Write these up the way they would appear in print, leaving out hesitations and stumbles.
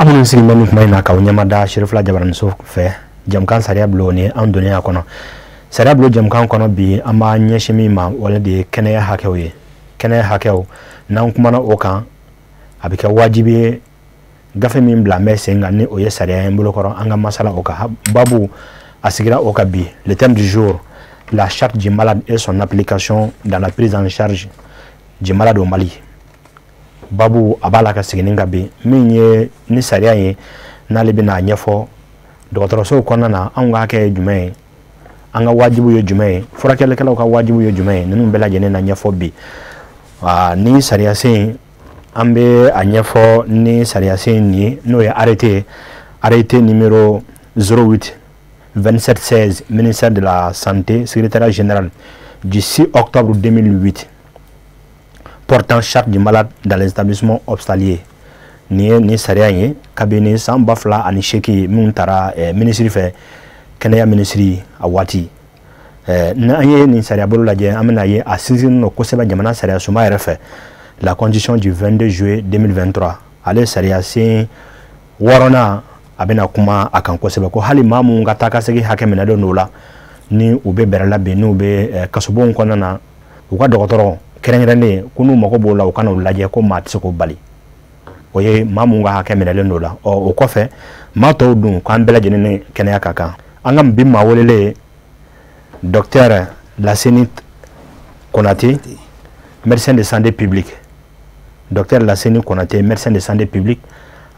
Amun sigi menu kuma ina ka nyamada shirifla jabaran so fe jamkan sariya blo ni an duniya kono sariya blo jamkan kono bi ama nyeshimi ma wala de kene hakewe kene hakew nan kuma na okan abika wajibi gafe min bla mesenga ni oye sariya mbolo koro anga masala oka babu asigira oka bi le thème du jour la charte du malade et son application dans la prise en charge du malade au Mali. Babu abala ka sigininga bi minye ni sariya ye na lebina nyefo docteur so konana anga ke jume anga wajibu yo jume furakele kala ka wajibu yo jume nunu bela jene na nyefo bi ni sariya sin ambe a nyefo ni sariya sin ni no ya arrêté numéro 08 2716 ministère de la santé secrétaire général du 6 octobre 2008 portant charte du malade dans les établissements hospitaliers ni sariya kabini samba fla ani sheki muntara ministry fe kenaya ministry awati na anye ni sariya bolo laje amena ye assisine no koseba jamana sariya suma refe la condition du 22 juillet 2023 ale sariya sin warona abena kuma akan koseba ko hali mamu ngata ka segi hakemena do nola ni ube berala be no be kasobon konana uka dokotoro kerengene kunu mako bola ukana ulaje ko matse ko bali oye mamunga hakemena lendo la o kofe mato dun ko ambela jenene kenaya kaka angam bimma wolele docteur Lasseni Konaté médecin de santé publique docteur Lasseni Konaté médecin de santé publique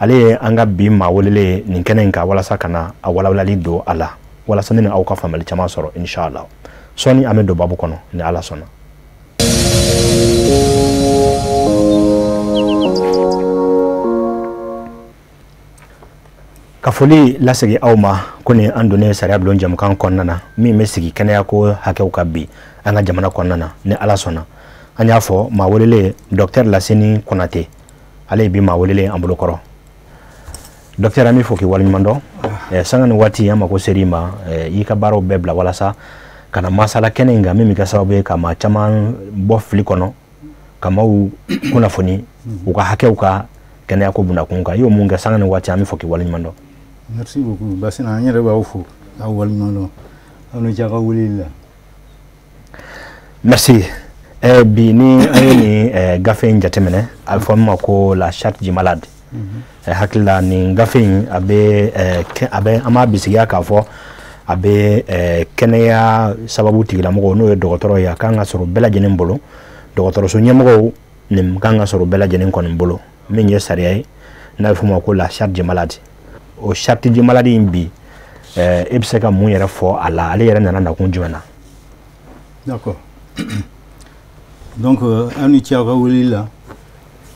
ale anga bimma wolele ninkenenka wala sakana awala wala lido ala wala sanene awka famali chama soro inshallah soni amedo babu kono ni ala sona kafoli lasegi awma kone andone sariya blon jamkan konnana mi mesigi kenaya ko hakew kabbi anga jamana konnana ne ala sona anya fo ma wolele docteur Lasseni Konaté ale bi ma wolele ambulo koro docteur ami foki walmando sangani wati yama ko serima yika baro bebla wala sa kana masala kenenga mimi ka sababu kama chaman bo flikono kama kuna foni uka hakeuka kenaya ko bunda kunga yo munga sangani wati ami foki walmando. Merci beaucoup. Basina nyere ba ufu awal malo anu jaga wulila. Merci. Bi ni ayeni gafe njatemene alfama ko la charte du malade. Hakila ni gafe abe ama bisiya ka fo abe kenaya sababu tigila mo no docteur ya kanga soro bela jenen bolo docteur so nyemo nim kanga soro bela jenen kon bolo min ye sariya na fuma ko la charte du malade. O charte du maladie imbi ebseka mu yere fo ala ale yere nana na kunjumana. D'accord. Donc anu tiaga wulila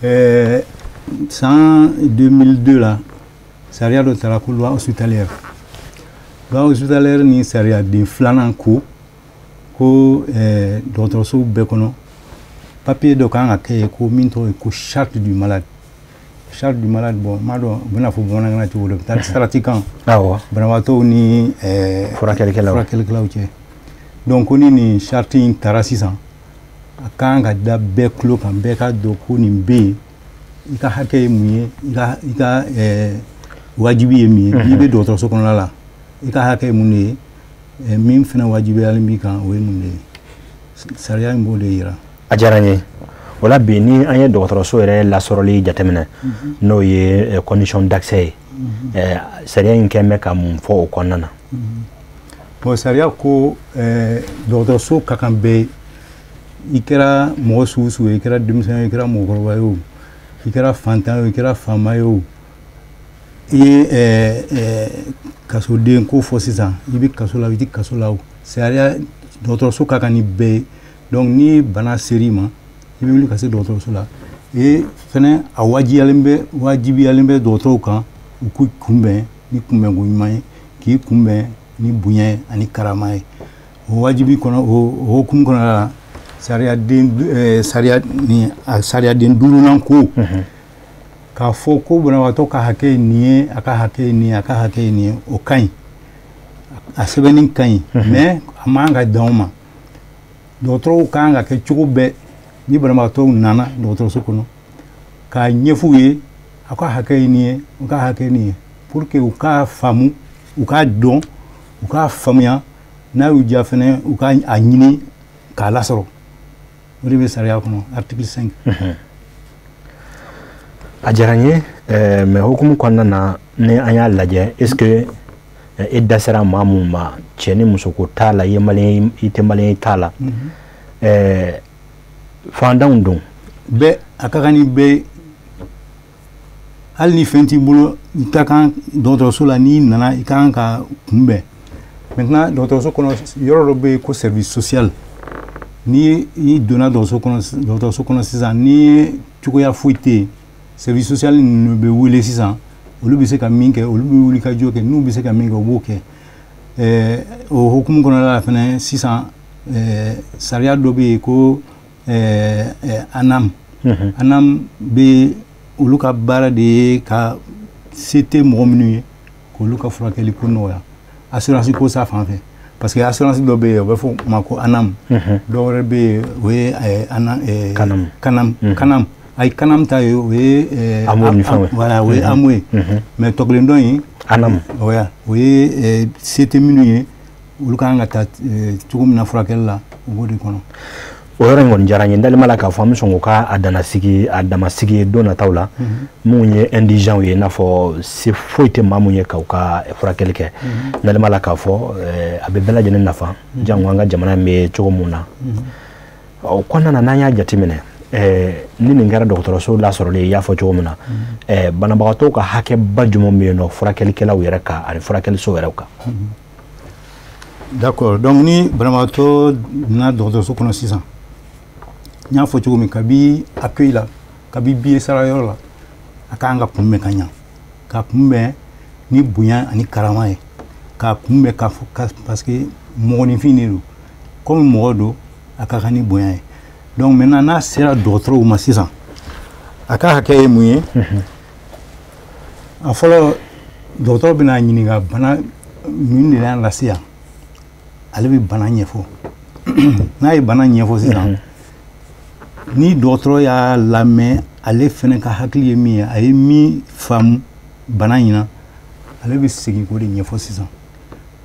en 2002 là sariya do tara ko loi hospitalière. Loi hospitalière ni sariya de flanan ko docteur so be kono papier do kan akay ko minto ko charte du malade. Charte du malade bon mado bana fo bona ngana ti wolo tan stratikan awo bana wato ni furakele klauche donc ni charte in tarasisan akanga da be klo kan be ka do ko ni be ika hake muye ika wajibi yemi ibe docteur so kono la ika hake munye min fina wajibi alimi kan we munye sariya mbole yira ajaranye wala bini anye docteur so ere la soroli jatemene no ye condition d'accès sariya nkeme kam fo okonnana bon sariya ko docteur so kakambe ikera mo susu ikera dimsen ikera mo gorwa yo ikera fantan ikera fama yo kaso den ko fo sisan ibi kaso la viti kaso la sariya docteur so kakani be donc ni bana serima ibi wuli kase docteur so la fene a wajibi alembe docteur kan ku kumbe ni kumbe go nyimay ki kumbe ni bunye ani karamaye o wajibi kono o kum kono la sariya den dulu nan ko ka fo ko bona wato ka hake ni aka hake ni o kan a sebenin kan mais amanga dawma docteur kan ga ke chugube ni bana wato nana docteur so kono ka nyefuye a ka hakɛ ye nin ye u ka hakɛ nin ye pour que u ka faamu u ka dɔn u ka faamuya n'a y'u diya fɛnɛ u ka a ɲini k'a lasɔrɔ o de bɛ sariya kɔnɔ article 5. A diyara n ye mais hukumu kɔnɔna na ni an y'a lajɛ est ce que e da sera maa mun ma cɛ ni muso ko t'a la i tɛ maliyɛn t'a la fandanw don bɛɛ a ka kan ni bɛɛ hali ni fɛn t'i bolo i ka kan dɔgɔtɔrɔso la n'i nana i ka kan ka kunbɛn maintenant dɔgɔtɔrɔso kɔnɔ yɔrɔ dɔ bɛ yen ko service social ni i donna dɔgɔtɔrɔso kɔnɔ sisan ni cogoya foyi tɛ yen service social ninnu bɛ wele sisan olu bɛ se ka min kɛ olu bɛ wuli ka jɔ kɛ n'u bɛ se ka min kɛ u b'o kɛ o hukumu kɔnɔna la fɛnɛ sisan sariya dɔ bɛ yen ko ANAM ANAM bɛ olu ka baara de ye ka se tɛ mɔgɔ minnu ye k'olu ka furakɛli ko nɔgɔya assurance ko sa fan fɛ parce que assurance dɔ bɛ yen o bɛ fɔ o ma ko ANAM dɔ wɛrɛ bɛ yen o ye kanam ay kanam ta o ye voilà o ye amu ye mais tɔgɔlen dɔ in ANAM o ye se tɛ minnu ye olu ka kan ka taa cogo min na furakɛli la o b'o de kɔnɔ. O yɔrɔ in kɔni diyara n ye n dalen b'a la k'a fɔ an bɛ sɔn k'o ka damasigi ye don nataw la minnu ye indigents ye i n'a fɔ se foyi tɛ maa mun ye k'u ka furakɛli kɛ n dalen b'a la k'a fɔ a bɛ bɛɛ lajɛlen nafa jango an ka jamana in bɛ cogo mun na o kɔnɔna na n'an y'a jateminɛ ni nin kɛra dɔgɔtɔrɔso lasɔrɔlen i y'a fɔ cogo min na banabagatɔw ka hakɛba jumɛn bɛ yen nɔ furakɛlikɛlaw yɛrɛ kan ani furakɛliso yɛrɛw kan. D'accord, donc ni banabagatɔ na dɔgɔtɔrɔso kɔnɔ sisan n y'a fɔ cogo min kabi accueil la kabi billet sara yɔrɔ la a ka kan ka kunbɛn ka ɲa ka kunbɛn ni bonya ani karama ye ka kunbɛn ka parce que mɔgɔninfin de don comme mɔgɔ don a ka kan ni bonya ye donc maintenant n'a sera dɔgɔtɔrɔw ma sisan a ka hakɛ ye mun ye a fɔlɔ dɔgɔtɔrɔ bɛna ɲininka bana min de y'a lase yan ale bɛ bana ɲɛfɔ n'a ye bana ɲɛfɔ sisan ni dɔgɔtɔrɔ y'a lamɛn ale fɛnɛ ka hakili ye min ye a ye min faamu bana in na ale bɛ segin k'o de ɲɛfɔ sisan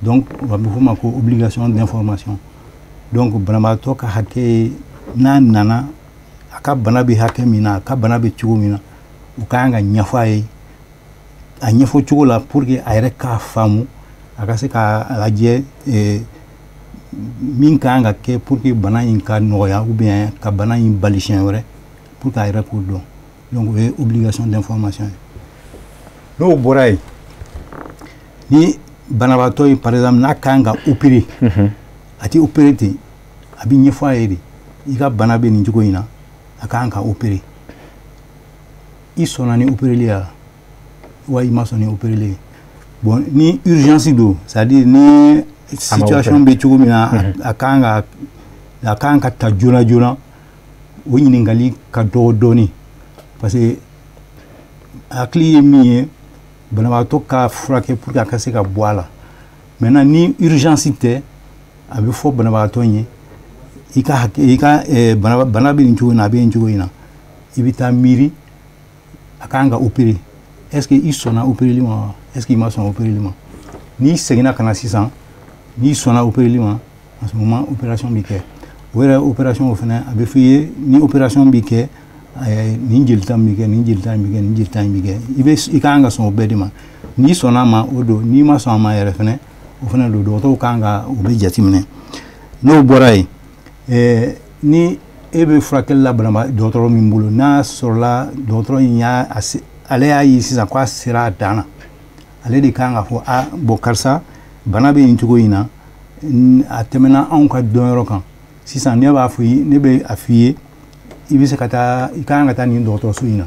donc a bɛ fɔ o ma ko obligation d'information donc banabagatɔ ka hakɛ n'a nana a ka bana bɛ hakɛ min na a ka bana bɛ cogo min na o ka kan ka ɲɛfɔ a ye a ɲɛfɔ cogo la pour que a yɛrɛ k'a faamu a ka se k'a lajɛ min ka kan ka kɛ pour que bana in ka nɔgɔya ou bien ka bana in bali siɲɛ wɛrɛ pour que a yɛrɛ k'o dɔn donc o ye obligation d'information ye n'o bɔra yen ni banabagatɔ ye par exemple n'a ka kan ka opérer a tɛ opérer ten a bɛ ɲɛfɔ a ye de i ka bana bɛ nin cogo in na a ka kan ka opérer i sɔnna ni opéreli ye wa i ma sɔn ni opéreli ye bon ni urgence don c'est à dire ni situation bɛ cogo min na a ka kan ka ta joona joona o ɲininkali ka dɔgɔ dɔɔni parce que hakili ye min ye banabagatɔ ka furakɛ pour que a ka se ka bɔ a la maintenant ni urgence tɛ a bɛ fɔ banabagatɔ ye i ka bana bɛ nin cogo in na a bɛ nin cogo in na i bɛ taa miiri a ka kan ka opérer est ce que i sɔnna opéreli ma wa est ce que i ma sɔn opéreli ma n'i seginna ka na sisan n'i sɔnna opéreli ma à ce moment opération bɛ kɛ o yɛrɛ opération o fana a bɛ f'i ye ni opération bɛ kɛ nin jelita in bɛ kɛ nin jelita in bɛ kɛ nin jelita in bɛ kɛ i ka kan ka sɔn o bɛɛ de ma n'i sɔnna a ma o don n'i ma sɔn a ma yɛrɛ fana o fana don dɔgɔtɔrɔw ka kan ka o bɛ jateminɛ n'o bɔra yen ni e bɛ furakɛli la dɔgɔtɔrɔ min bolo n'a sɔrɔla dɔgɔtɔrɔ in ale y'a ye sisan k'a sera a dan na ale de kan ka fɔ bon karisa bana bɛ nin cogo in na a tɛmɛna anw ka dɔnyɔrɔ kan sisan ne b'a fɔ ne bɛ a f'i ye i bɛ se ka taa i ka kan ka taa nin dɔgɔtɔrɔso in na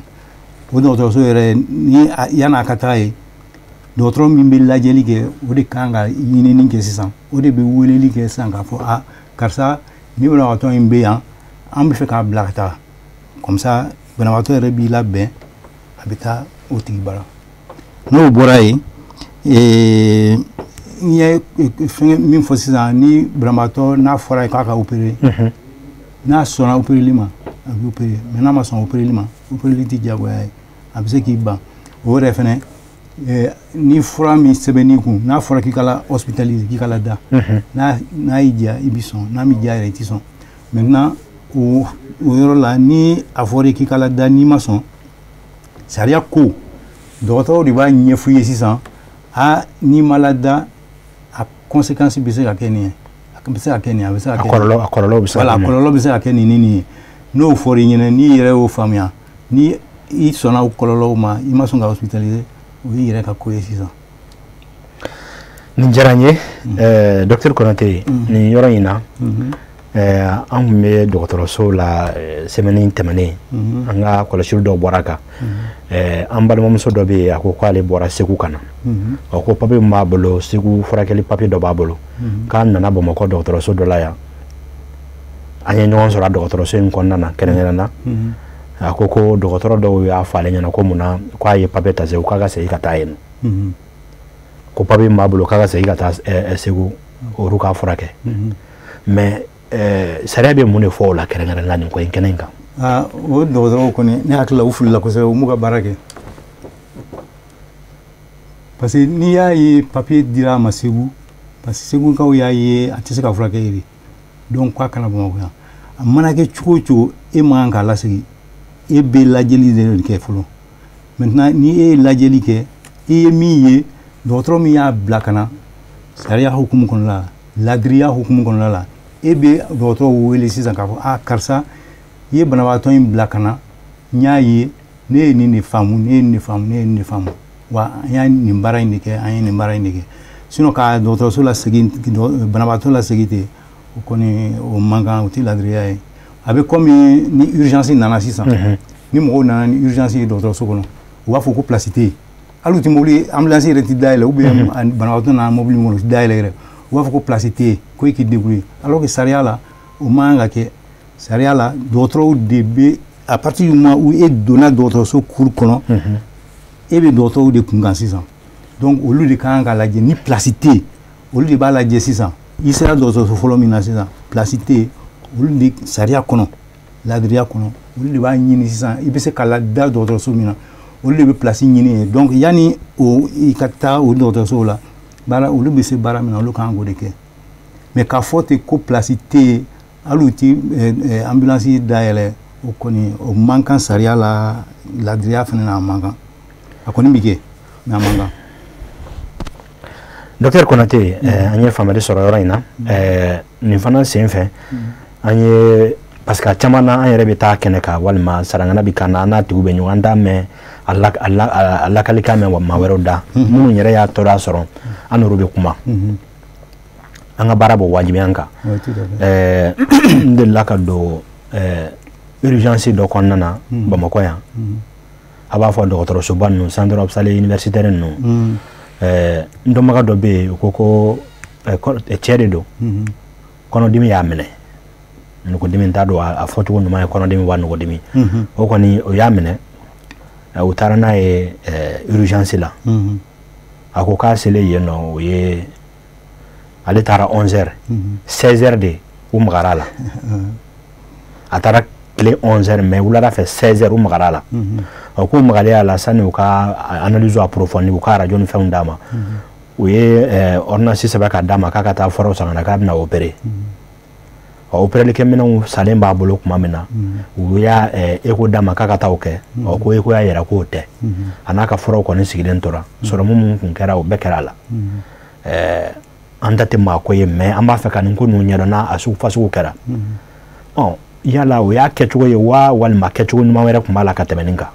o dɔgɔtɔrɔso yɛrɛ ni yan'a ka taa yen dɔgɔtɔrɔ min bɛ lajɛli kɛ o de kan ka ɲinini kɛ sisan o de bɛ weleli kɛ sisan k'a fɔ karisa ni banabagatɔ in bɛ yan an bɛ fɛ k'a bila ka taa comme ça banabagatɔ yɛrɛ b'i labɛn a bɛ taa o tigi bara n'o bɔra yen n ye fɛn min fɔ sisan ni banabagatɔ n'a fɔra k'a ka opérer n'a sɔnna opéreli ma a bɛ opérer mais n'a ma sɔn opéreli ma opéreli tɛ diyagoya ye a bɛ se k'i ban o yɛrɛ fɛnɛ ni fura min sɛbɛnni kun n'a fɔra k'i ka hospitaliser k'i ka da n'a y'i diya i bi sɔn n'a m'i diya yɛrɛ i ti sɔn maintenant o yɔrɔ la ni a fɔra k'i ka da n'i ma sɔn sariya ko dɔgɔtɔrɔw de b'a ɲɛfɔ i ye sisan n'i ma lada a conséquence bɛ se ka kɛ nin ye a bɛ se ka kɛ nin ye a bɛ se ka kɛ a kɔlɔlɔ bɛ se ka voilà kɔlɔlɔ bɛ se ka kɛ nin ni nin ye n'o fɔra i ɲɛna n'i yɛrɛ y'o faamuya ni i sɔnna o kɔlɔlɔw ma i ma sɔn ka hospitaliser o y'i yɛrɛ ka ko ye sisan. nin diyara n ye docteur Konate nin yɔrɔ in na an tun bɛ dɔgɔtɔrɔso la semaine tɛmɛnen an ka kɔlɔsili dɔw bɔra a kan an balimamuso dɔ bɛ yen a ko k'ale bɔra Segu ka na o ko papier min b'a bolo Segu furakɛli papier dɔ b'a bolo k'a nana Bamakɔ dɔgɔtɔrɔso dɔ la yan an ye ɲɔgɔn sɔrɔ a dɔgɔtɔrɔso in kɔnɔna na kɛrɛnkɛrɛnnen na a ko dɔgɔtɔrɔ dɔw y'a fɔ ale ɲɛna ko munna k'a ye papier ta Segu k'a ka segin ka taa yen ko papier min b'a bolo k'a ka segin ka taa Segu olu k'a furakɛ mais sariya bɛ mun de fɔ o la kɛrɛnkɛrɛnnen la nin ko in kɛnɛ in kan. o dɔgɔtɔrɔw kɔni ne hakili la u filila kosɛbɛ u m'u ka baara kɛ parce que n'i y'a ye papier dira a ma Segu parce que Segukaw y'a ye a tɛ se ka furakɛ yen de donc k'a kana Bamakɔ yan a mana kɛ cogo o cogo e man kan k'a lasegin e bɛ lajɛli de kɛ fɔlɔ maintenant ni e ye lajɛli kɛ i ye min ye dɔgɔtɔrɔ min y'a bila ka na sariya hukumu kɔnɔna la ladiriya hukumu kɔnɔna la e bɛ dɔgɔtɔrɔw wele sisan k'a fɔ karisa i ye banabaatɔ in bila ka na n y'a ye ne ye nin de faamu ne ye nin de faamu ne ye nin de faamu wa an y'a nin baara in de kɛ an ye nin baara in de kɛ sinon ka dɔgɔtɔrɔso la segin banabaatɔ la segin ten o kɔni o man kan o tɛ ladiriya ye a bɛ komi ni urgence nana sisan ni mɔgɔw nana ni urgence ye dɔgɔtɔrɔso kɔnɔ u b'a fɔ ko place tɛ yen hali u tɛ mobili ambulance yɛrɛ tɛ dayɛlɛ ou bien banabaatɔ nana mobili min kɔnɔ u tɛ dayɛlɛ yɛrɛ u b'a fɔ ko place tɛ yen ko i k'i débrouiller alors que sariya la o man kan ka kɛ sariya la dɔgɔtɔrɔw de bɛ à partir du moment où e donna dɔgɔtɔrɔso cour kɔnɔ e bɛ dɔgɔtɔrɔw de kunkan sisan donc olu de kan ka lajɛ ni place tɛ yen olu de b'a lajɛ sisan i sera dɔgɔtɔrɔso fɔlɔ min na sisan place tɛ yen olu de sariya kɔnɔ ladiriya kɔnɔ olu de b'a ɲini sisan i bɛ se ka lada dɔgɔtɔrɔso min na olu de bɛ place ɲini ye donc yanni i ka taa o dɔgɔtɔrɔso la baara olu bɛ se baara min na olu kan k'o de kɛ mais k'a fɔ ten ko place tɛ yen hali u tɛ ambulance dayɛlɛ o kɔni o man kan sariya la ladiriya fana na a man kan a kɔni bɛ kɛ mais a man kan. Docteur Konate an ye faamuyali sɔrɔ yɔrɔ in na nin fana sen fɛ an ye parce que a caman na an yɛrɛ bɛ taa kɛnɛ kan walima sarangana bɛ kan na an n'a tigiw bɛ ɲɔgɔn an t'a mɛn a lakalikan mɛn maa wɛrɛw da minnu yɛrɛ y'a tɔɔrɔya sɔrɔ an n'olu bɛ kuma an ka baara bɔ wajibiya an kan n delila ka don urgence dɔ kɔnɔna na Bamakɔ yan a b'a fɔ dɔgɔtɔrɔsoba ninnu centre hospitalier universitaire ninnu n dɔnbaga dɔ bɛ yen u ko cɛ de don kɔnɔdimi y'a minɛ nugodimi t'a dɔn a fɔcogo ɲuman ye kɔnɔdimi wa nugodimi o kɔni o y'a minɛ u taara n'a ye urgence la a ko k'a selen yen nɔ o ye ale taara 11h 16h de u magar'a la a taara tile 11h mais wulada fɛ 16h u magar'a la o k'u magar'a la sani u ka analyse approfondie u ka radio ni fɛnw d'a ma u ye ordonnance sɛbɛn ka d'a ma k'a ka taa furaw san ka na k'a bɛna opérer opéreli kɛ minɛnw salen b'a bolo tuma min na u y'a écho d'a ma k'a ka taa o kɛ ko écho y'a yira k'o tɛ a n'a ka furaw kɔni sigilen tora sɔrɔmu mun kun kɛra o bɛɛ kɛra a la an ta tɛ maa ko ye mais an b'a fɛ ka nin ko ninnu ɲɛdɔn n'a sugu fasugu kɛra yala o y'a kɛcogo ye wa walima kɛcogo ɲuman wɛrɛ tun b'a la ka tɛmɛ nin kan.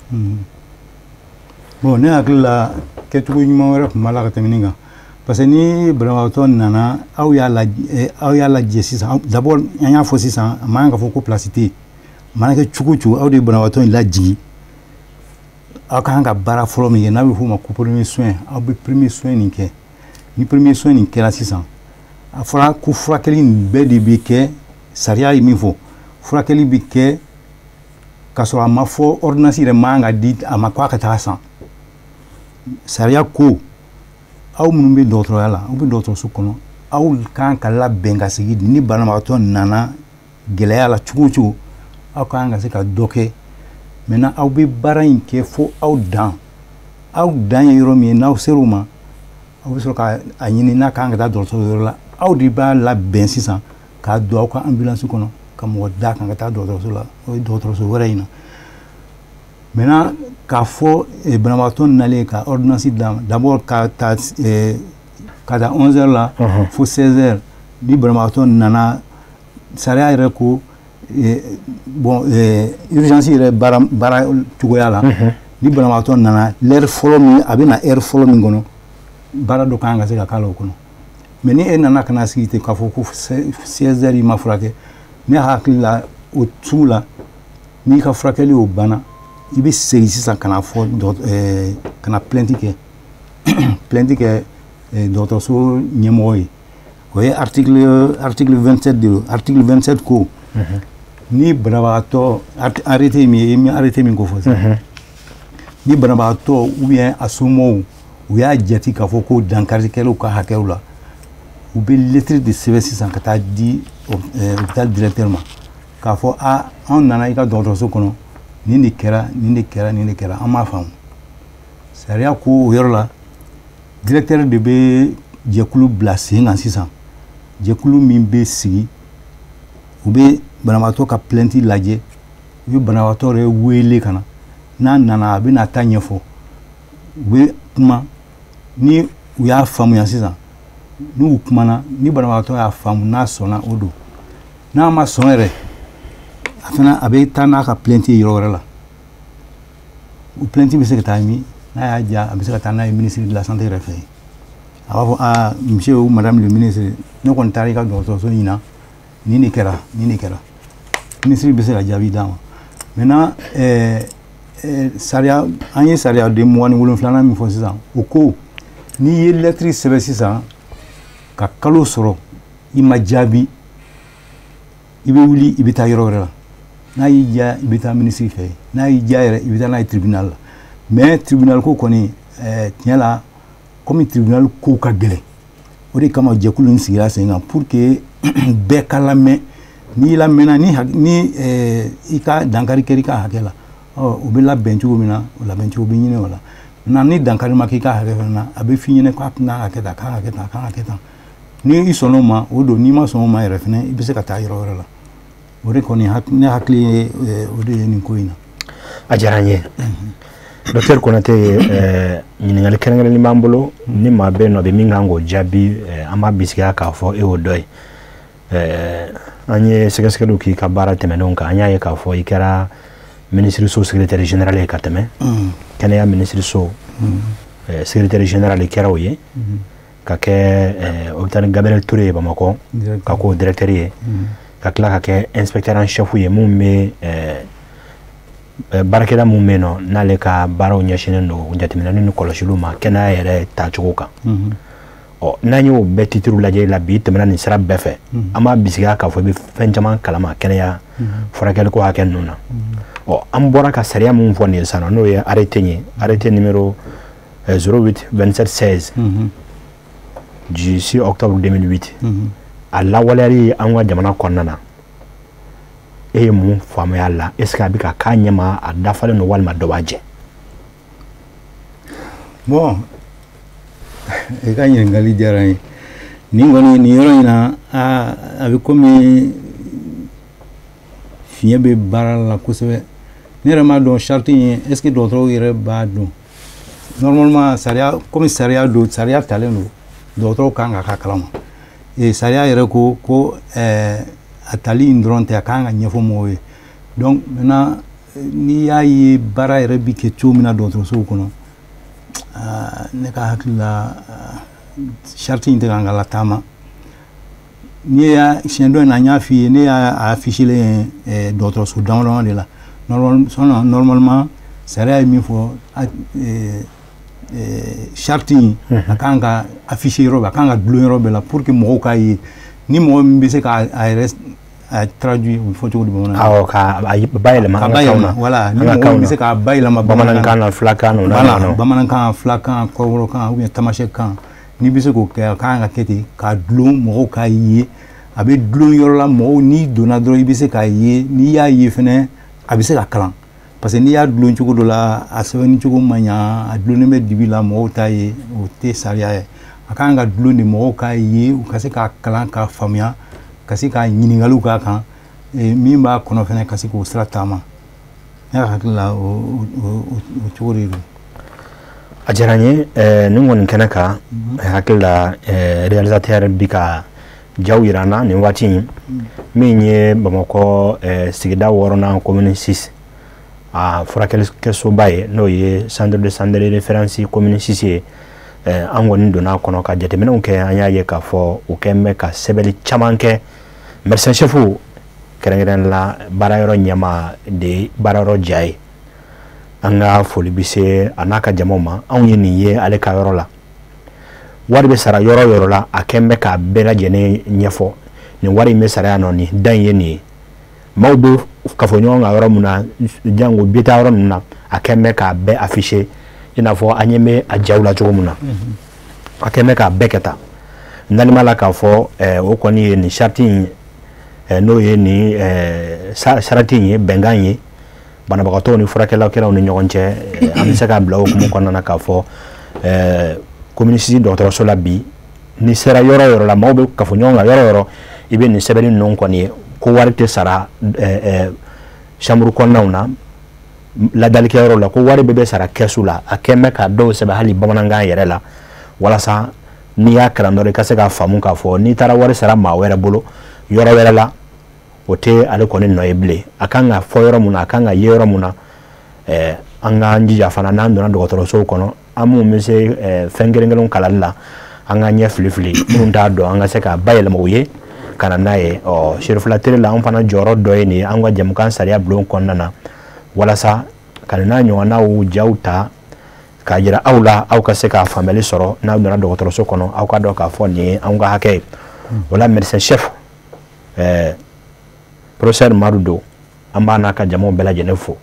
Bon ne hakili la kɛcogo ɲuman wɛrɛ tun b'a la ka tɛmɛ nin kan parce que ni banabaatɔ nana aw y'a lajɛ sisan d'abord an y'a fɔ sisan a man kan ka fɔ ko place tɛ yen a mana kɛ cogo o cogo aw de ye banabaatɔ in lajigin aw ka kan ka baara fɔlɔ min kɛ n'a bɛ f'o ma ko premier soin aw bɛ premier soin nin kɛ ni premier soin nin kɛra sisan a fɔra ko furakɛli nin bɛɛ de bɛ kɛ sariya ye min fɔ furakɛli bɛ kɛ k'a sɔrɔ a ma fɔ ordonnance yɛrɛ man kan ka di a ma ko a ka taa san sariya ko aw minnu bɛ dɔgɔtɔrɔya la aw bɛ dɔgɔtɔrɔso kɔnɔ aw kan ka labɛn ka sigi ni banabaatɔ nana gɛlɛya la cogo o cogo aw kan ka se ka dɔ kɛ maintenant aw bɛ baara in kɛ fo aw dan aw dan ye yɔrɔ min ye n'aw ser'o ma aw bɛ sɔrɔ ka a ɲini n'a kan ka taa dɔgɔtɔrɔso yɔrɔ la aw de b'a labɛn sisan k'a don aw ka ambulance kɔnɔ ka mɔgɔ da kan ka taa dɔgɔtɔrɔso la o ye dɔgɔtɔrɔso wɛrɛ in na maintenant k'a fɔ banabagatɔ nalen ka ordonnance d'a ma d'abord ka taa 11h la fo 16h ni banabagatɔ nana sariya yɛrɛ ko bon urgence yɛrɛ baara cogoya la ni banabagatɔ nana l'heure fɔlɔ min a bɛ na heure fɔlɔ min kɔnɔ baara dɔ kan ka se ka k'a la o kɔnɔ mais ni e nana ka na sigi ten k'a fɔ ko 16h i ma furakɛ ne hakili la o sugu la n'i ka furakɛli o banna i bɛ segin sisan ka na fɔ ka na plainte kɛ dɔgɔtɔrɔso ɲɛmɔgɔ ye o ye article 27 de article 27 ko ni banabagatɔ arrêté min ye arrêté min ko fɔ sisan ni banabagatɔ ou bien a somɔgɔw u y'a jate k'a fɔ ko dankarikɛlaw ka hakɛw la u bɛ lettre de sɛbɛn sisan ka taa di hôpital directeur ma k'a fɔ anw nana i ka dɔgɔtɔrɔso kɔnɔ nin de kɛra nin de kɛra nin de kɛra an m'a faamu sariya ko o yɔrɔ la directeur de bɛ jɛkulu bila sen kan sisan jɛkulu min bɛ sigi u bɛ banabagatɔ ka plainte lajɛ u bɛ banabagatɔ yɛrɛ wele ka na n'a nana a bɛ na taa ɲɛfɔ u bɛ kuma ni u y'a faamuya sisan n'u kumana ni banabagatɔ y'a faamu n'a sɔnna o don n'a ma sɔn yɛrɛ a fana a bɛ taa n'a ka plainte ye yɔrɔ wɛrɛ la o plainte bɛ se ka taa min n'a y'a diya a bɛ se ka taa n'a ye ministre de la santé yɛrɛ fɛ yen a b'a fɔ monsieur ou madame le ministre ne kɔni taara i ka dɔgɔtɔrɔso in na nin de kɛra nin de kɛra ministre bɛ se ka jaabi d'a ma maintenant sariya an ye sariya den 27 min fɔ sisan o ko n'i ye lettre sɛbɛn sisan ka kalo sɔrɔ i ma jaabi i bɛ wuli i bɛ taa yɔrɔ wɛrɛ la n'a y'i diya i bɛ taa ministre fɛ n'a y'i diya yɛrɛ i bɛ taa n'a ye tribunal la mais tribunal ko kɔni tiɲɛ la comme tribunal ko ka gɛlɛn o de kama jɛkulu in sigira sen kan pour que bɛɛ ka lamɛn n'i lamɛnna ni i ka dankari kɛra i ka hakɛ la o bɛ labɛn cogo min na o labɛn cogo bɛ ɲini o la maintenant ni dankari ma k'i ka hakɛ fana na a bɛ f'i ɲɛna k'a kan ka kɛ tan a kan ka kɛ tan a kan ka kɛ tan ni i sɔnn'o ma o don n'i ma sɔn o ma yɛrɛ fana i bɛ se ka taa yɔrɔ wɛrɛ la o de kɔni ne hakili ye o de ye nin ko in na. A diyara n ye docteur Konate ɲininkali kɛrɛnkɛrɛnnen b'an bolo ni maa bɛ yen nɔ a bɛ min kan k'o jaabi an b'a bisigiya k'a fɔ e y'o dɔ ye an ye sɛgɛsɛgɛliw k'i ka baara tɛmɛnenw kan an y'a ye k'a fɔ i kɛra ministre so secrétaire général ye ka tɛmɛ kɛnɛya ministre so secrétaire général kɛra o ye ka kɛ hôpital Gabriel Touré ye Bamakɔ ka k'o directeur ye ka tila ka kɛ inspecteur en chef ye mun bɛ baarakɛla mun bɛ yen nɔ n'ale ka baaraw ɲɛsinnen don jateminɛli ni kɔlɔsiliw ma kɛnɛya yɛrɛ taacogo kan n'an y'o bɛɛ titre lajɛ la bi tɛmɛna nin sira bɛɛ fɛ an b'a bisigiya k'a fɔ i bɛ fɛn caman kalama kɛnɛya furakɛliko hakɛ ninnu na an bɔra ka sariya mun fɔ nin ye sisan n'o ye arrêté ye arrêté numéro 08-27-16 du 6 octobre 2008 a lawaleyali an ka jamana kɔnɔna na e ye mun faamuya la est ce que a bɛ ka k'a ɲɛma a dafalen don walima dɔ b'a jɛ. Bon e ka ɲininkali diyara n ye nin kɔni nin yɔrɔ in na a bɛ komi fiɲɛ bɛ baara la kosɛbɛ ne yɛrɛ m'a dɔn charte in est ce que dɔgɔtɔrɔw yɛrɛ b'a dɔn normalement sariya komi sariya don sariya talen don dɔgɔtɔrɔw kan ka k'a kalama sariya yɛrɛ ko a tali in dɔrɔn tɛ a kan ka ɲɛfɔ mɔgɔw ye donc maintenant n'i y'a ye baara yɛrɛ bɛ kɛ cogo min na dɔgɔtɔrɔsow kɔnɔ ne ka hakili la charte in tɛ kan ka lataama n'i y'a siɲɛ dɔ in na n y'a f'i ye ne y'a affiché dɔgɔtɔrɔso dama dama de la normalement sariya ye min fɔ charte in a kan ka affiché yɔrɔ bɛɛ a kan ka dulon yɔrɔ bɛɛ la pour que mɔgɔw k'a ye ni mɔgɔ min bɛ se k'a yɛrɛ traduit o fɔ cogo di bamanankan awɔ ka bayɛlɛma an ka kanw na voilà ni mɔgɔ min bɛ se k'a bayɛlɛma bamanankan na filakan na bamanankan filakan kɔrɔbɔrɔkan ou bien tamasɛkan n'i bɛ se k'o kɛ a kan ka kɛ ten k'a dulon mɔgɔw k'a ye a bɛ dulon yɔrɔ la mɔgɔw n'i donna dɔrɔn i bɛ se k'a ye n'i y'a ye fɛnɛ a bɛ se ka kalan parce que n'i y'a dulon cogo dɔ la a sɛbɛnni cogo man ɲa a dulonnen bɛ dibi la mɔgɔw t'a ye o tɛ sariya ye a kan ka dulon de mɔgɔw k'a ye u ka se k'a kalan k'a faamuya ka se k'a ɲininkaliw k'a kan min b'a kɔnɔ fɛnɛ ka se k'o sira taama ne hakili la o cogo de don. A diyara n ye ni kɔni kɛnɛ kan hakili la réalisateur bi ka jaw yira n na nin waati in min ye Bamakɔ sigida 6nan commune 6 a furakɛlikɛsoba ye n'o ye centre de santé de référence commune 6 ye an kɔni donna kɔnɔ ka jateminɛw kɛ an y'a ye k'a fɔ u kɛn bɛ ka sɛbɛnni caman kɛ médecin chef kɛrɛnkɛrɛnnen la baarayɔrɔ ɲɛmaa de baarayɔrɔ ja ye an ka foli bi se a n'a ka jamaw ma anw ye nin ye ale ka yɔrɔ la wari bɛ sara yɔrɔ yɔrɔ la a kɛn bɛ ka bɛɛ lajɛlen ɲɛfɔ nin wari in bɛ sara yan nɔ nin da in ye nin ye maaw bɛ kafoɲɔgɔn kan yɔrɔ min na jango bi taa yɔrɔ ninnu na a kɛn bɛ k'a bɛɛ afficher i n'a fɔ an ɲɛ bɛ a jaw la cogo min na a kɛn bɛ k'a bɛɛ kɛ tan n'alima la k'a fɔ o kɔni ye nin charte in n'o ye nin sarati in ye bɛnkan ye banabagatɔw ni furakɛlikɛlaw ni ɲɔgɔn cɛ an bɛ se k'a bila o hukumu kɔnɔna na k'a fɔ commune 6 dɔgɔtɔrɔso la bi ni sera yɔrɔ yɔrɔ la maaw bɛ kafoɲɔgɔn kan yɔrɔ yɔrɔ i bɛ nin sɛbɛnni ninnu kɔni ye ko wari tɛ sara chambre kɔnɔnaw na ladalikɛyɔrɔ la ko wari bɛɛ bɛ sara kɛsu la a kɛn bɛ ka dɔw sɛbɛn hali bamanankan yɛrɛ la walasa n'i y'a kalan dɔrɔn i ka se k'a faamu k'a fɔ n'i taara wari sara maa wɛrɛ bolo yɔrɔ wɛrɛ la o tɛ ale kɔni nɔ ye bilen a kan ka fɔ yɔrɔ mun na a kan ka ye yɔrɔ mun na an k'an jija fana n'an donna dɔgɔtɔrɔsow kɔnɔ an minnu bɛ se fɛn kelen-kelenw kalali la an ka ɲɛ fili-fili minnu t'a dɔn an ka se k'a bayɛlɛma u ye ka na n'a ye Sirifila tele la an fana jɔyɔrɔ dɔ ye nin ye an ka jɛmukan sariya bulon kɔnɔna na walasa ka nin n'a ɲɔgɔnnaw jaw ta k'a jira aw la aw ka se k'a faamuyali sɔrɔ n'aw donna dɔgɔtɔrɔso kɔnɔ aw ka dɔn k'a fɔ nin ye anw ka hakɛ ye o la médecin chef professeur Madu do an b'a n'a ka jamaw bɛɛ lajɛlen fo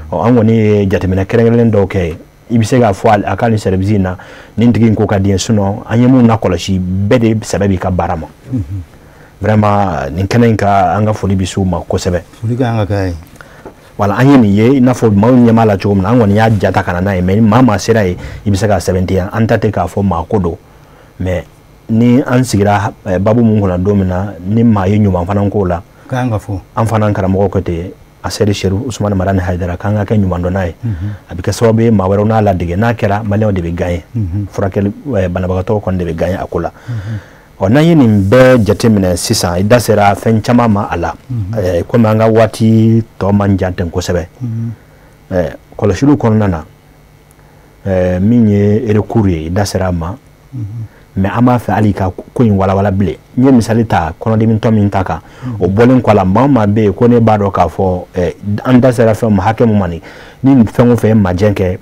an kɔni ye jateminɛ kɛrɛnkɛrɛnnen dɔw kɛ i bɛ se k'a fɔ a ka nin service in na nin tigi in ko ka di ye sinon an ye mun lakɔlɔsi bɛɛ de sɛbɛ b'i ka baara ma vraiment nin kɛnɛ in ka an ka foli bi s'u ma kosɛbɛ foli ka an ka kɛ ye wala an ye nin ye i n'a fɔ maaw ɲɛmaa la cogo min na an kɔni y'a jata ka na n'a ye mais maa maa sera ye i bɛ se k'a sɛbɛntiya an ta tɛ k'a fɔ maa ko don mais ni an sigira babu mun kɔnɔ don min na ni maa ye ɲuman fana k'o la k'an ka fɔ an fana karamɔgɔ ko ten a seri Seru Usumani Marani Hayidara k'an ka kɛ ɲuman dɔnna ye a bɛ kɛ sababu ye maa wɛrɛw n'a ladege n'a kɛra maliyɛnw de bɛ gagner furakɛli banabagatɔw kɔni de bɛ gagner a ko la n'an ye nin bɛɛ jateminɛ sisan i da sera fɛn caman ma a la komi an ka waati tɔ man jan ten kosɛbɛ kɔlɔsiliw kɔnɔna na min ye recours ye i da sera a ma mais an b'a fɛ hali ka ko in walawala bilen n ye misali ta kɔnɔdimitɔ min ta kan o bɔlen kɔ a la maa o maa bɛ yen ko ne b'a dɔn k'a fɔ an da sera fɛn ma hakɛ mun ma ni fɛn o fɛn ye majɛ kɛ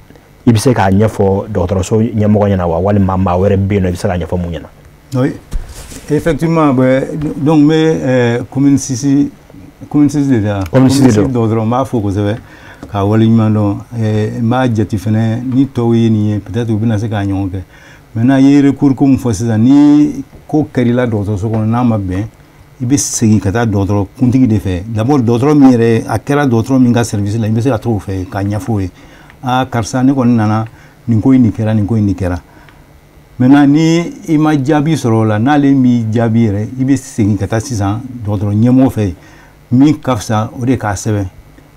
i bɛ se k'a ɲɛfɔ dɔgɔtɔrɔso ɲɛmɔgɔ ɲɛna wa walima maa wɛrɛ bɛ yen nɔ i bɛ se k'a ɲɛfɔ mun ɲɛna. Oui, effectivement, donc mais commune 6 de la commune 6 dɔgɔtɔrɔ m'a fɔ kosɛbɛ k'a waleɲuman dɔn n b'a jate fɛnɛ ni tɔw ye nin ye peut-être u bɛna se k'a ɲɔgɔn kɛ maintenant i ye recours ko mun fɔ sisan ni ko kɛr'i dɔgɔtɔrɔso kɔnɔ n'a ma bɛn i bɛ segin ka taa dɔgɔtɔrɔ kuntigi de fɛ d'abord dɔgɔtɔrɔ min yɛrɛ a kɛra dɔgɔtɔrɔ min ka service la i bɛ se ka t'o fɛ k'a ɲɛfɔ o ye karisa ne kɔni nana nin ko in nin kɛra nin ko in nin kɛra maintenant ni i ma jaabi sɔrɔ o la n'ale m'i jaabi yɛrɛ i bɛ segin ka taa sisan dɔgɔtɔrɔ ɲɛmɔgɔ fɛ min ka fisa o de k'a sɛbɛn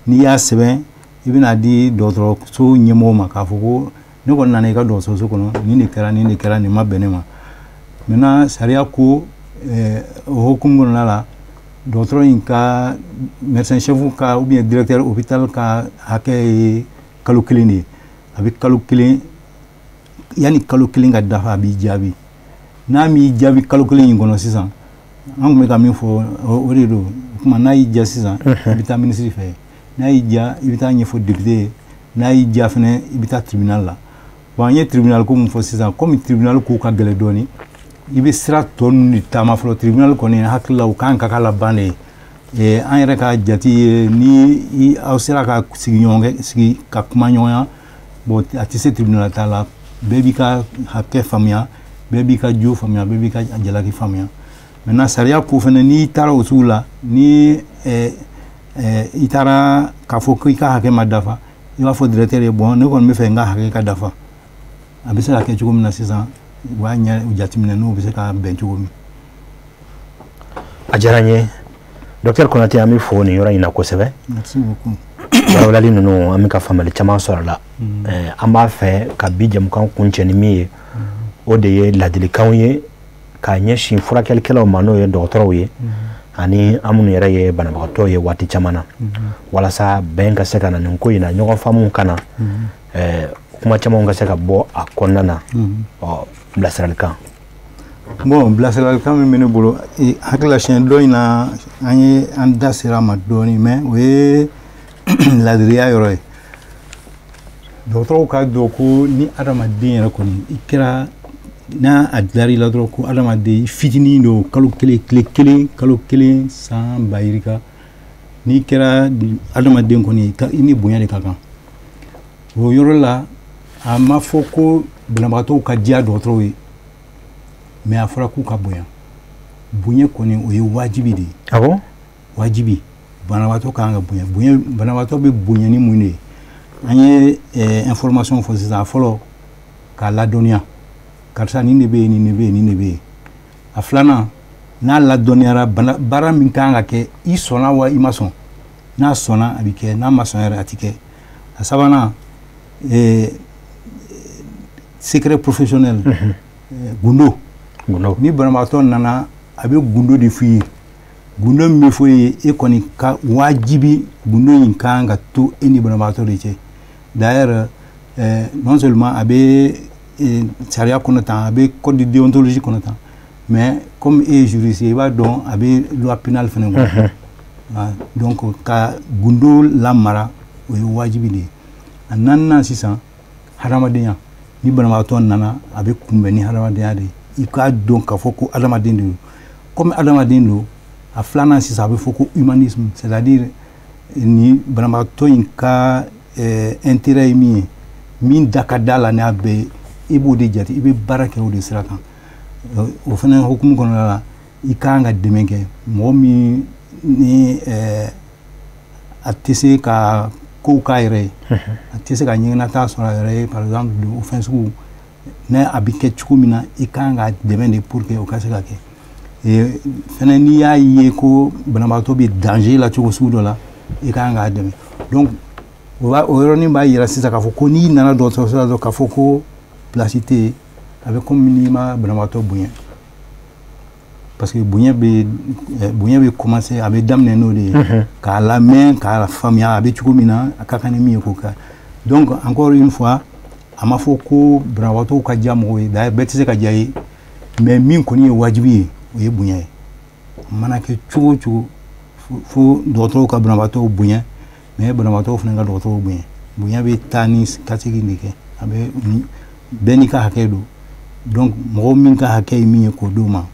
n'i y'a sɛbɛn i bɛna di dɔgɔtɔrɔso ɲɛmɔgɔ ma k'a fɔ ko ne kɔni nana i ka dɔgɔtɔrɔso kɔnɔ nin de kɛra nin de kɛra nin ma bɛn ne ma maintenant sariya ko o hukumu kɔnɔna la dɔgɔtɔrɔ in ka médecin chef ka ou bien directeur hôpital ka hakɛ ye kalo 1 de ye a bɛ kalo 1 yanni kalo 1 ka dafa a b'i jaabi n'a m'i jaabi kalo 1 in kɔnɔ sisan an tun bɛ ka min fɔ o de don o tuma n'a y'i diya sisan i bɛ taa minisiri fɛ n'a y'i diya i bɛ taa ɲɛfɔ député ye n'a y'i diya fɛnɛ i bɛ taa tribunal la bon an ye tribunal ko mun fɔ sisan komi tribunal ko ka gɛlɛn dɔɔni i bɛ sira tɔ ninnu de taama fɔlɔ tribunal kɔni hakili la o kan ka k'a la ban de ye an yɛrɛ ka jate ye ni aw sera ka sigi ka kuma ɲɔgɔnya bon a tɛ se tribunal ta la bɛɛ b'i ka hakɛ faamuya bɛɛ b'i ka jo faamuya bɛɛ b'i ka jalaki faamuya maintenant sariya ko fɛnɛ n'i taara o sugu la ni i taara k'a fɔ ko i ka hakɛ ma dafa i b'a fɔ directeur ye bon ne kɔni bɛ fɛ n ka hakɛ ka dafa a bɛ se ka kɛ cogo min na sisan u b'a jateminɛ n'u bɛ se ka bɛn cogo min. A diyara n ye Docteur Konate an bɛ fo nin yɔrɔ in na kosɛbɛ. Merci beaucoup. Walawalali ninnu an bɛ ka faamuyali caman sɔrɔ a la an b'a fɛ ka bi jamukan kuncɛ ni min ye o de ye ladilikanw ye k'a ɲɛsin furakɛlikɛlaw ma n'o ye dɔgɔtɔrɔw ye ani an minnu yɛrɛ ye banabagatɔw ye waati caman na walasa bɛn ka se ka na nin ko in na ɲɔgɔn faamuw ka na kuma camanw ka se ka bɔ a kɔnɔna na bilasiralikan. Bon bilasiralikan min bɛ ne bolo hakilila siɲɛ dɔ in na an ye an da sera a ma dɔɔnin mais o ye ladiriya yɔrɔ ye. Dɔgɔtɔrɔw k'a dɔn ko ni adamaden yɛrɛ kɔni i kɛra n'a a dilar'i la dɔrɔn ko adamaden i fitinin don kalo kelen tile kelen kalo kelen san ba yirika n'i kɛra adamaden kɔni i ni bonya de ka kan. O yɔrɔ la a ma fɔ ko banabagatɔw ka diya dɔgɔtɔrɔw ye mais a fɔra k'u ka bonya. Bonya kɔni o ye wajibi de ye. Awɔ? Wajibi. Banabagatɔ kan ka bonya. Banabagatɔ bɛ bonya ni mun de ye? An ye information fɔ sisan a fɔlɔ k'a ladɔnniya. Karisa nin de bɛ yen, nin de bɛ yen, nin de bɛ yen. A filanan n'a ladɔnniyara baara min kan ka kɛ i sɔnna wa i ma sɔn. N'a sɔnna a bɛ kɛ, n'a ma sɔn yɛrɛ a tɛ kɛ. A sabanan secret professionnel gundo. Ni banabagatɔ nana a bɛ gundo de f'i ye. Gundo min bɛ fɔ ye e kɔni ka wajibi gundo in kan ka to e ni banabagatɔ de cɛ. D'ailleurs non seulement a bɛ sariya kɔnɔ tan a bɛ code de déontologie kɔnɔ tan mais comme e ye juriste i b'a dɔn a bɛ loi pénale fana kɔnɔ. Donc ka gundo lamara o ye wajibi de ye. A naaninan sisan hadamadenya ni banabagatɔ nana a bɛ kunbɛn ni hadamadenya de ye. I k'a dɔn k'a fɔ ko adamaden de don. Comme adamaden don a filanan sisan a bɛ fɔ ko humanisme c'est-à-dire ni banabagatɔ in ka intérêt ye min ye min da ka d'a la n'a bɛɛ ye i b'o de jate i bɛ baara kɛ o de sira kan. O fana hukumu kɔnɔna la i kan ka dɛmɛ kɛ mɔgɔ min ni a tɛ se ka kow k'a yɛrɛ ye a tɛ se ka ɲɛgɛnata sɔrɔ a yɛrɛ ye par exemple o fɛn sugu n'a a bɛ kɛ cogo min na i kan ka dɛmɛ de pour que o ka se ka kɛ. Fɛnɛ n'i y'a ye ko banabagatɔ bɛ danger la cogo sugu dɔ la i kan k'a dɛmɛ. Donc o yɔrɔnin b'a yira sisan k'a fɔ ko n'i nana dɔgɔtɔrɔso la dɔrɔn k'a fɔ ko place tɛ yen a bɛ komi n'i ma banabagatɔ bonya parce que bonya bɛ commencer a bɛ daminɛ n'o de ye k'a lamɛn k'a faamuya a bɛ cogo min na a ka kan ni min ye k'o kɛ. Donc encore une fois a ma fɔ ko banabagatɔw ka diya mɔgɔw ye d'ailleurs bɛɛ tɛ se ka diya ye mais min kɔni ye wajibi ye o ye bonya ye. A mana kɛ cogo o cogo fo dɔgɔtɔrɔw ka banabagatɔw bonya mais banabagatɔw fana ka dɔgɔtɔrɔw bonya. Bonya bɛ taa ni ka segin de kɛ a bɛ bɛɛ n'i ka hakɛ don. Donc mɔgɔ min ka hakɛ ye min ye k'o d'o ma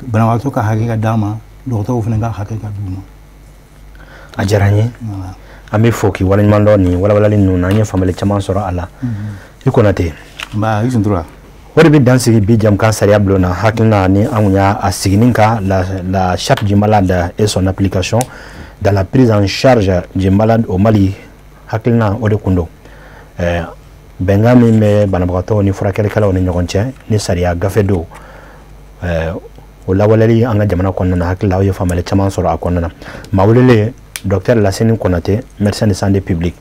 banabagatɔ ka hakɛ ka d'a ma dɔgɔtɔrɔw fana ka hakɛ ka d'u ma. A diyara n ye an bɛ fo k'i waleɲuman dɔn nin walawalali ninnu na an ye faamuyali caman sɔrɔ a la. I Konate. Nba i tun tora. O de bɛ dansigi bi jamukan sariya bulon na hakilina ni an kun y'a siginin kan la charte du malade et son application dans la prise en charge du malade au Mali hakilina o de kun don. Bɛnkan min bɛ banabagatɔw ni furakɛlikɛlaw ni ɲɔgɔn cɛ ni sariya gafe don o lawaleli an ka jamana kɔnɔna na hakilila aw ye faamuyali caman sɔrɔ a kɔnɔna na. Maa welelen Docteur Lasini Konate médecin de santé publique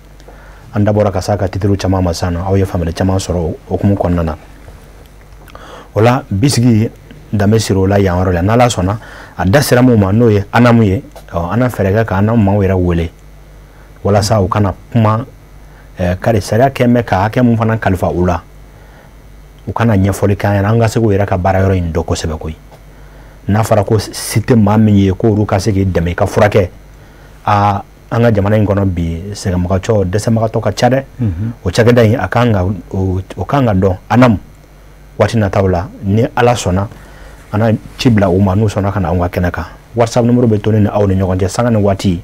an da bɔra ka s'a ka titre caman ma sisan nɔ aw ye faamuyali caman sɔrɔ o hukumu kɔnɔna na. O la bisigi danbe siri o la yan yɔrɔ la n'Ala sɔnna a da sera mun ma n'o ye ANAM ye an na fɛɛrɛ kɛ ka ANAM maaw yɛrɛ wele walasa u kana kuma kari sariya kɛ mɛ ka hakɛ mun fana kalifa u la u kana ɲɛfɔli k'an ɲɛna an ka se k'u yɛrɛ ka baara yɔrɔ in dɔn kosɛbɛ koyi. N'a fɔra ko si tɛ maa min ye ko olu ka se k'i dɛmɛ i ka furakɛ an ka jamana in kɔnɔ bi sɛgɛnbagatɔ dɛsɛbagatɔ ka ca dɛ. O cakɛda in a kan ka dɔn ANAM waati nataw la ni Ala sɔnna an ci bila u ma n'u sɔnna ka na anw ka kɛnɛ kan. WhatsApp numéro bɛ to ne ni aw ni ɲɔgɔn cɛ sanga ni waati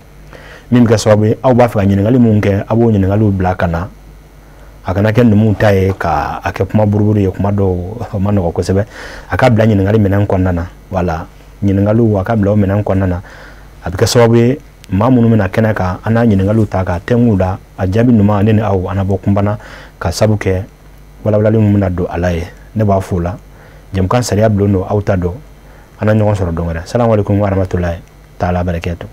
min bɛ kɛ sababu ye aw b'a fɛ ka ɲininkali mun kɛ a b'o ɲininkaliw bila ka na a kana kɛ numu ta ye ka a kɛ kuma buruburu ye kuma dɔw ma nɔgɔ kosɛbɛ a ka bila ɲininkali minɛn kɔnɔna na wala ɲininkaliw a ka bila o minɛn kɔnɔna na a bɛ kɛ sababu ye maa minnu bɛna kɛnɛ kan an n'a ɲininkaliw ta ka tɛngu la a jaabi ɲuman ne ni aw an bɔ kunbana ka sabu kɛ walawalali min bɛna don ala ye ne b'a fɔ la jamukan sariya bulon don aw ta dɔn an na ɲɔgɔn sɔrɔ don wɛrɛ salamu alaikum wa rahmatulahi taala barakatuh